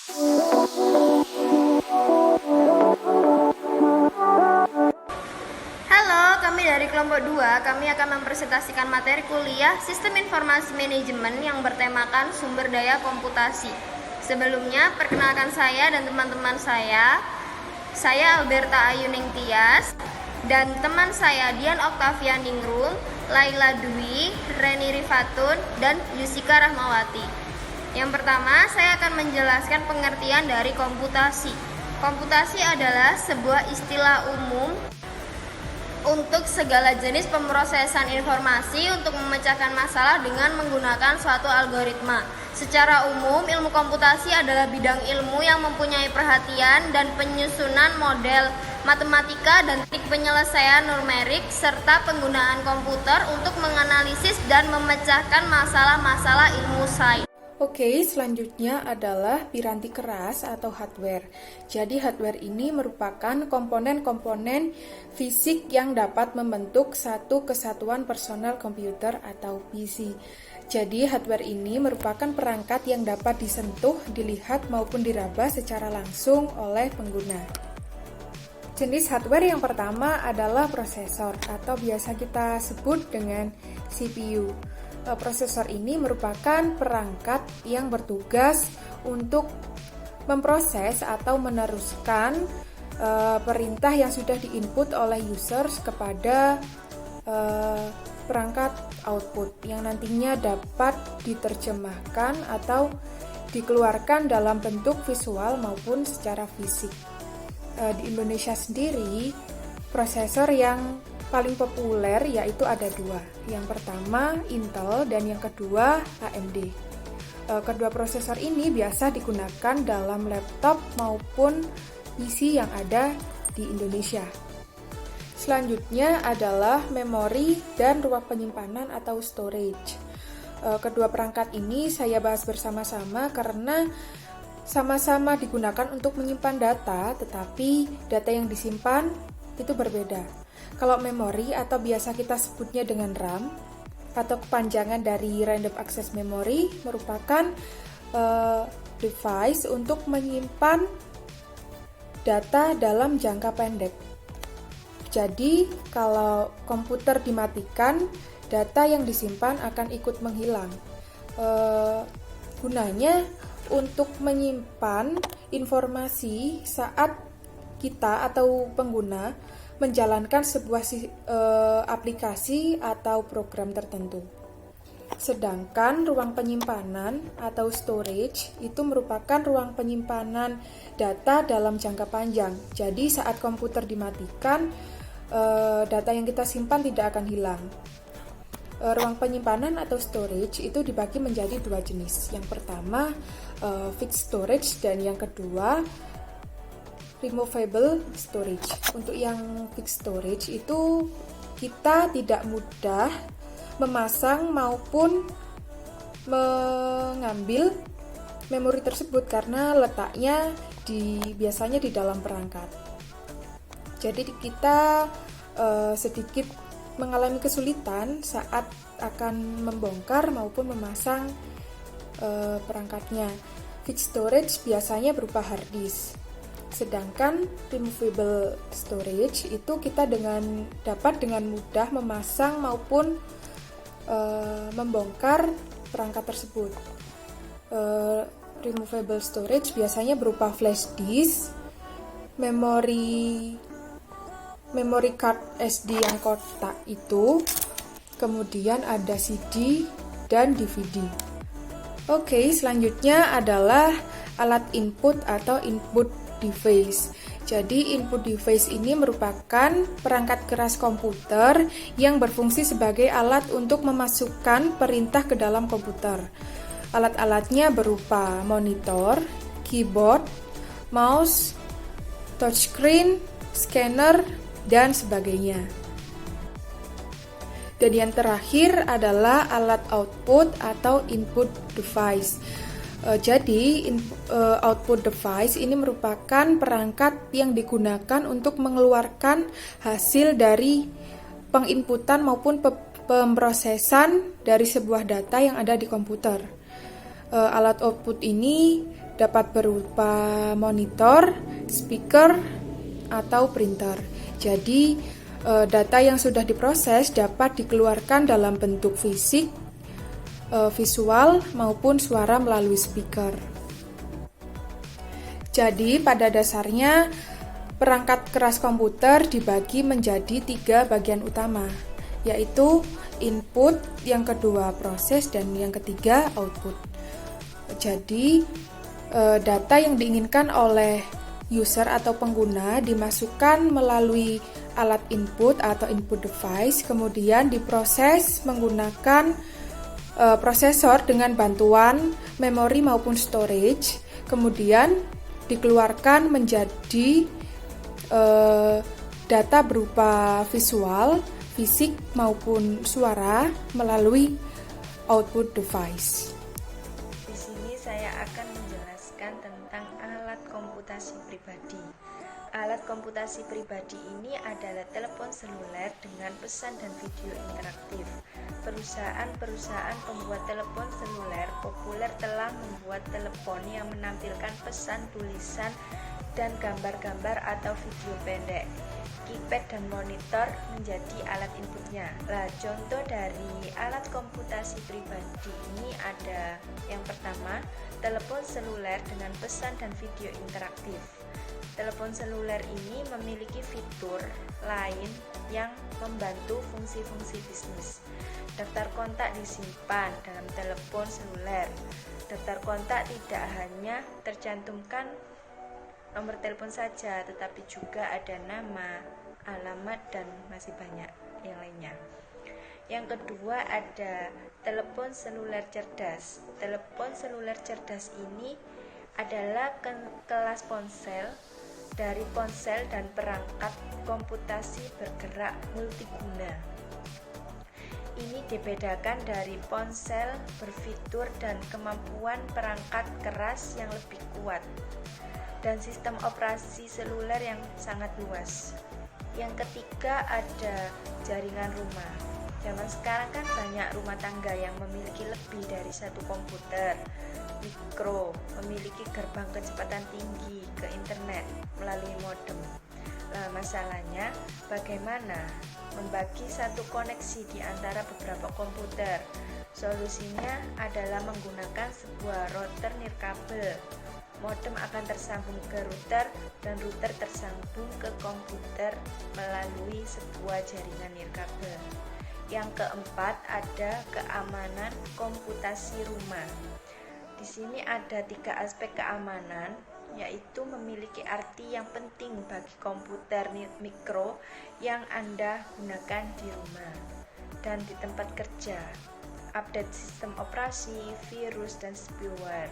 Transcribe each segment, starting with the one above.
Halo, kami dari kelompok 2, kami akan mempresentasikan materi kuliah Sistem Informasi Manajemen yang bertemakan sumber daya komputasi. Sebelumnya, perkenalkan saya dan teman-teman saya Alberta Ayuning Tias, dan teman saya Dian Octavia Ningrum, Laila Dwi, Reni Rifatun, dan Yusika Rahmawati. Yang pertama, saya akan menjelaskan pengertian dari komputasi. Komputasi adalah sebuah istilah umum untuk segala jenis pemrosesan informasi untuk memecahkan masalah dengan menggunakan suatu algoritma. Secara umum, ilmu komputasi adalah bidang ilmu yang mempunyai perhatian dan penyusunan model matematika dan teknik penyelesaian numerik serta penggunaan komputer untuk menganalisis dan memecahkan masalah-masalah ilmu sains. Oke, selanjutnya adalah piranti keras atau hardware. Jadi hardware ini merupakan komponen-komponen fisik yang dapat membentuk satu kesatuan personal komputer atau PC. Jadi hardware ini merupakan perangkat yang dapat disentuh, dilihat maupun diraba secara langsung oleh pengguna. Jenis hardware yang pertama adalah prosesor atau biasa kita sebut dengan CPU. Prosesor ini merupakan perangkat yang bertugas untuk memproses atau meneruskan perintah yang sudah diinput oleh users kepada perangkat output yang nantinya dapat diterjemahkan atau dikeluarkan dalam bentuk visual maupun secara fisik. Di Indonesia sendiri, prosesor yang paling populer yaitu ada dua. Yang pertama Intel dan yang kedua AMD. Kedua prosesor ini biasa digunakan dalam laptop maupun PC yang ada di Indonesia. Selanjutnya adalah memori dan ruang penyimpanan atau storage. Kedua perangkat ini saya bahas bersama-sama karena sama-sama digunakan untuk menyimpan data, tetapi data yang disimpan itu berbeda. Kalau memori atau biasa kita sebutnya dengan RAM atau kepanjangan dari Random Access Memory merupakan device untuk menyimpan data dalam jangka pendek. Jadi kalau komputer dimatikan, data yang disimpan akan ikut menghilang. Gunanya untuk menyimpan informasi saat kita atau pengguna menjalankan sebuah aplikasi atau program tertentu. Sedangkan ruang penyimpanan atau storage itu merupakan ruang penyimpanan data dalam jangka panjang. Jadi saat komputer dimatikan, data yang kita simpan tidak akan hilang. Ruang penyimpanan atau storage itu dibagi menjadi dua jenis. Yang pertama fixed storage dan yang kedua removable storage. Untuk yang fixed storage itu kita tidak mudah memasang maupun mengambil memori tersebut karena letaknya biasanya di dalam perangkat. Jadi kita sedikit mengalami kesulitan saat akan membongkar maupun memasang perangkatnya. Fixed storage biasanya berupa hard disk. Sedangkan removable storage itu kita dapat dengan mudah memasang maupun membongkar perangkat tersebut. Removable storage biasanya berupa flash disk, memori card SD yang kotak itu, kemudian ada CD dan DVD. Oke, selanjutnya adalah alat input atau input device. Jadi input device ini merupakan perangkat keras komputer yang berfungsi sebagai alat untuk memasukkan perintah ke dalam komputer. Alat-alatnya berupa monitor, keyboard, mouse, touchscreen, scanner, dan sebagainya. Dan yang terakhir adalah alat output atau input device. Jadi output device ini merupakan perangkat yang digunakan untuk mengeluarkan hasil dari penginputan maupun pemrosesan dari sebuah data yang ada di komputer. Alat output ini dapat berupa monitor, speaker, atau printer. Jadi, data yang sudah diproses dapat dikeluarkan dalam bentuk fisik, visual, maupun suara melalui speaker. Jadi, pada dasarnya, perangkat keras komputer dibagi menjadi 3 bagian utama, yaitu input, yang kedua proses, dan yang ketiga output. Jadi, data yang diinginkan oleh user atau pengguna dimasukkan melalui alat input atau input device, kemudian diproses menggunakan prosesor dengan bantuan memori maupun storage, kemudian dikeluarkan menjadi data berupa visual, fisik maupun suara melalui output device. Di sini saya akan menjelaskan tentang alat komputasi pribadi. Alat komputasi pribadi ini adalah telepon seluler dengan pesan dan video interaktif. Perusahaan-perusahaan pembuat telepon seluler populer telah membuat telepon yang menampilkan pesan, tulisan, dan gambar-gambar atau video pendek. Keypad dan monitor menjadi alat inputnya. Contoh dari alat komputasi pribadi ini ada yang pertama, telepon seluler dengan pesan dan video interaktif. Telepon seluler ini memiliki fitur lain yang membantu fungsi-fungsi bisnis. Daftar kontak disimpan dalam telepon seluler. Daftar kontak tidak hanya tercantumkan nomor telepon saja, tetapi juga ada nama, alamat, dan masih banyak yang lainnya. Yang kedua ada telepon seluler cerdas. Telepon seluler cerdas ini adalah kelas ponsel dari ponsel dan perangkat komputasi bergerak multiguna. Ini dibedakan dari ponsel berfitur dan kemampuan perangkat keras yang lebih kuat dan sistem operasi seluler yang sangat luas. Yang ketiga ada jaringan rumah. Zaman sekarang kan banyak rumah tangga yang memiliki lebih dari satu komputer mikro, memiliki gerbang kecepatan tinggi ke internet melalui modem. Masalahnya bagaimana membagi satu koneksi di antara beberapa komputer? Solusinya adalah menggunakan sebuah router nirkabel. Modem akan tersambung ke router dan router tersambung ke komputer melalui sebuah jaringan nirkabel. Yang keempat ada keamanan komputasi rumah. Di sini ada 3 aspek keamanan, yaitu memiliki arti yang penting bagi komputer mikro yang Anda gunakan di rumah dan di tempat kerja. Update sistem operasi, virus, dan spyware.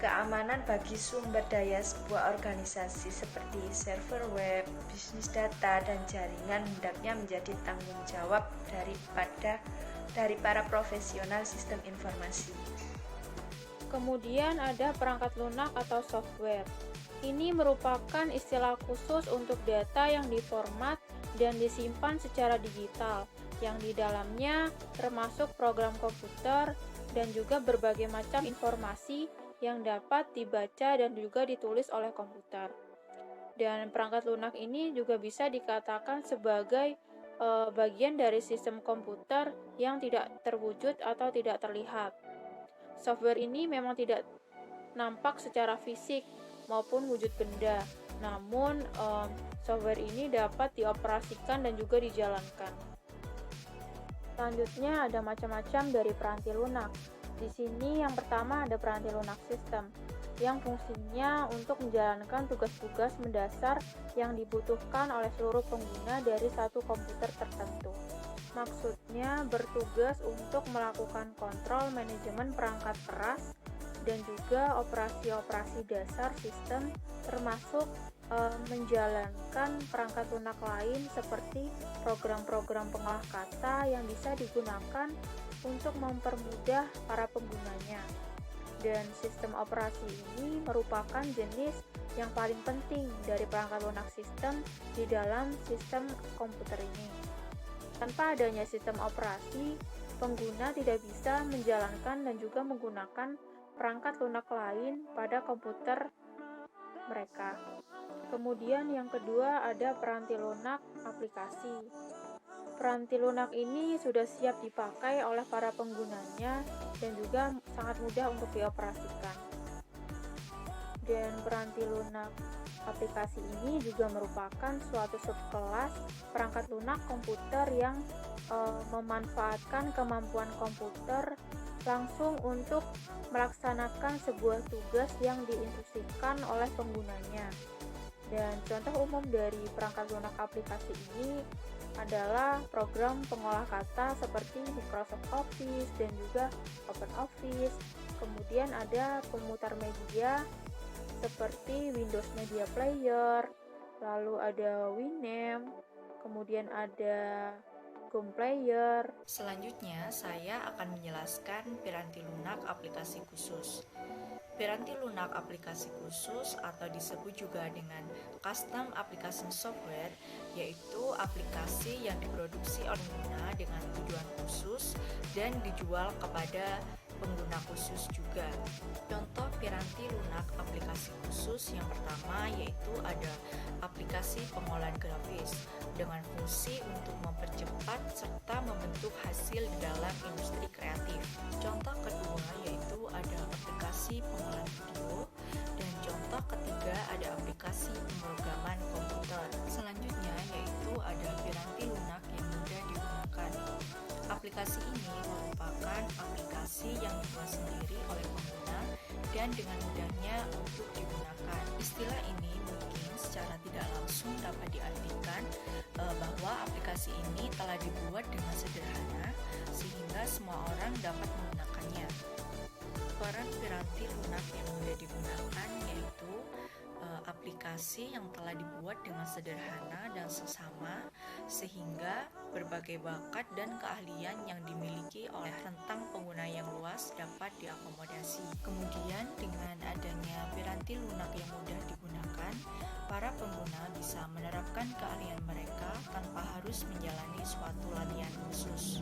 Keamanan bagi sumber daya sebuah organisasi seperti server web, bisnis data, dan jaringan hendaknya menjadi tanggung jawab dari para profesional sistem informasi. Kemudian ada perangkat lunak atau software. Ini merupakan istilah khusus untuk data yang diformat dan disimpan secara digital, yang di dalamnya termasuk program komputer dan juga berbagai macam informasi yang dapat dibaca dan juga ditulis oleh komputer. Dan perangkat lunak ini juga bisa dikatakan sebagai bagian dari sistem komputer yang tidak terwujud atau tidak terlihat. Software ini memang tidak nampak secara fisik maupun wujud benda, namun software ini dapat dioperasikan dan juga dijalankan. Selanjutnya ada macam-macam dari peranti lunak. Di sini yang pertama ada peranti lunak sistem, yang fungsinya untuk menjalankan tugas-tugas mendasar yang dibutuhkan oleh seluruh pengguna dari satu komputer tertentu. Maksudnya bertugas untuk melakukan kontrol manajemen perangkat keras dan juga operasi-operasi dasar sistem, termasuk menjalankan perangkat lunak lain seperti program-program pengolah kata yang bisa digunakan untuk mempermudah para penggunanya. Dan sistem operasi ini merupakan jenis yang paling penting dari perangkat lunak sistem di dalam sistem komputer ini. Tanpa adanya sistem operasi, pengguna tidak bisa menjalankan dan juga menggunakan perangkat lunak lain pada komputer mereka. Kemudian yang kedua ada peranti lunak aplikasi. Peranti lunak ini sudah siap dipakai oleh para penggunanya dan juga sangat mudah untuk dioperasikan. Dan peranti lunak aplikasi ini juga merupakan suatu subkelas perangkat lunak komputer yang memanfaatkan kemampuan komputer langsung untuk melaksanakan sebuah tugas yang diinstruksikan oleh penggunanya. Dan contoh umum dari perangkat lunak aplikasi ini adalah program pengolah kata seperti Microsoft Office dan juga OpenOffice. Kemudian ada pemutar media seperti Windows Media Player, lalu ada Winamp, kemudian ada Gom Player. Selanjutnya, saya akan menjelaskan piranti lunak aplikasi khusus. Piranti lunak aplikasi khusus atau disebut juga dengan custom application software, yaitu aplikasi yang diproduksi oleh pengguna dengan tujuan khusus dan dijual kepada pengguna khusus juga. Contoh piranti lunak aplikasi khusus yang pertama yaitu ada aplikasi pengolahan grafis dengan fungsi untuk mempercepat serta membentuk hasil di dalam industri kreatif. Contoh kedua yaitu ada aplikasi pengolahan video dan contoh ketiga ada aplikasi pemrograman komputer. Selanjutnya yaitu ada piranti lunak yang mudah digunakan. Aplikasi ini merupakan aplikasi yang dibuat sendiri oleh pengguna dan dengan mudahnya untuk digunakan. Istilah ini mungkin secara tidak langsung dapat diartikan bahwa aplikasi ini telah dibuat dengan sederhana sehingga semua orang dapat menggunakannya. Peran piranti lunak yang mudah digunakan yaitu aplikasi yang telah dibuat dengan sederhana dan seksama sehingga berbagai bakat dan keahlian yang dimiliki oleh rentang pengguna yang luas dapat diakomodasi. Kemudian dengan adanya piranti lunak yang mudah digunakan, para pengguna bisa menerapkan keahlian mereka tanpa harus menjalani suatu latihan khusus.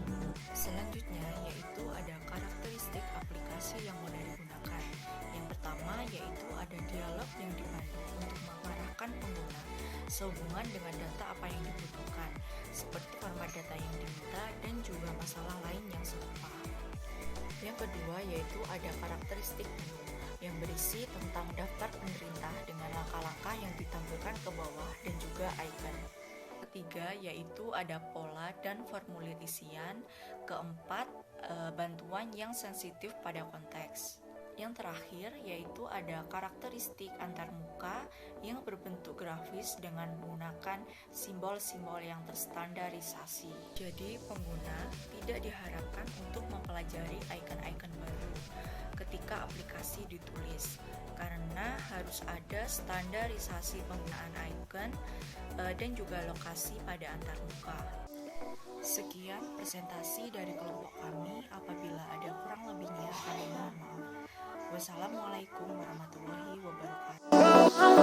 Selanjutnya yaitu ada karakteristik aplikasi yang mudah digunakan. Yang pertama yaitu ada dialog yang dipandu untuk mengarahkan pengguna sehubungan dengan data apa yang dibutuhkan, seperti format data yang diminta dan juga masalah lain yang serupa. Yang kedua yaitu ada karakteristik menu yang berisi tentang daftar pemerintah dengan langkah-langkah yang ditampilkan ke bawah dan juga icon. Ketiga yaitu ada pola dan formulir isian. Keempat, bantuan yang sensitif pada konteks. Yang terakhir yaitu ada karakteristik antarmuka yang berbentuk grafis dengan menggunakan simbol-simbol yang terstandarisasi. Jadi pengguna tidak diharapkan untuk mempelajari icon-icon baru ketika aplikasi ditulis karena harus ada standarisasi penggunaan icon dan juga lokasi pada antarmuka. Sekian presentasi dari kelompok kami. Apabila ada kurang lebihnya kami mohon maaf. Wassalamualaikum warahmatullahi wabarakatuh.